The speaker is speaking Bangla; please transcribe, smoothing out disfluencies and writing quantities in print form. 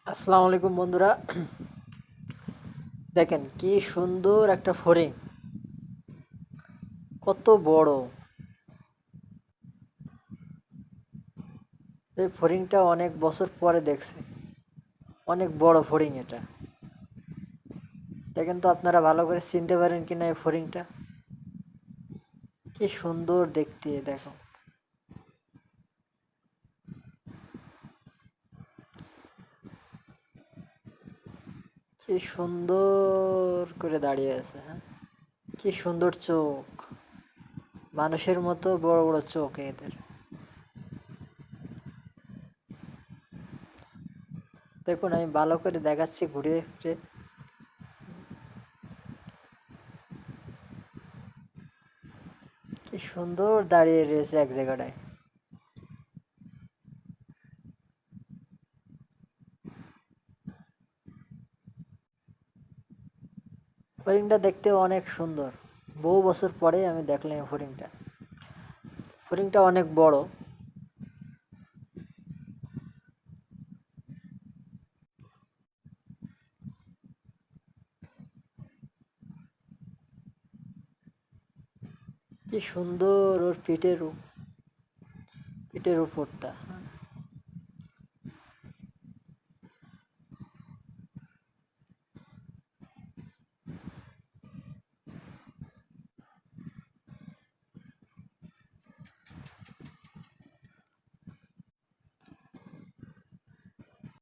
আসসালামু আলাইকুম বন্ধুরা। দেখেন কি সুন্দর একটা ফড়িং, কত বড়! এই ফড়িংটা অনেক বছর পরে দেখছি। অনেক বড় ফড়িং এটা। দেখেন তো আপনারা ভালো করে চিনতে পারেন কিনা এই ফড়িংটা। কি সুন্দর দেখতে, দেখো। কি সুন্দর করে দাঁড়িয়ে আছে, হ্যাঁ। কি সুন্দর চোখ, মানুষের মতো বড় বড় চোখ এদের। দেখুন, আমি ভালো করে দেখাচ্ছি ঘুরে ফিরে। কি সুন্দর দাঁড়িয়ে রয়েছে এক জায়গাটায়। হরিণটা দেখতে অনেক সুন্দর। বহু বছর পরে আমি দেখলাম এই হরিণটা। হরিণটা অনেক বড়। কি সুন্দর ওর পিঠের পিঠের উপরটা।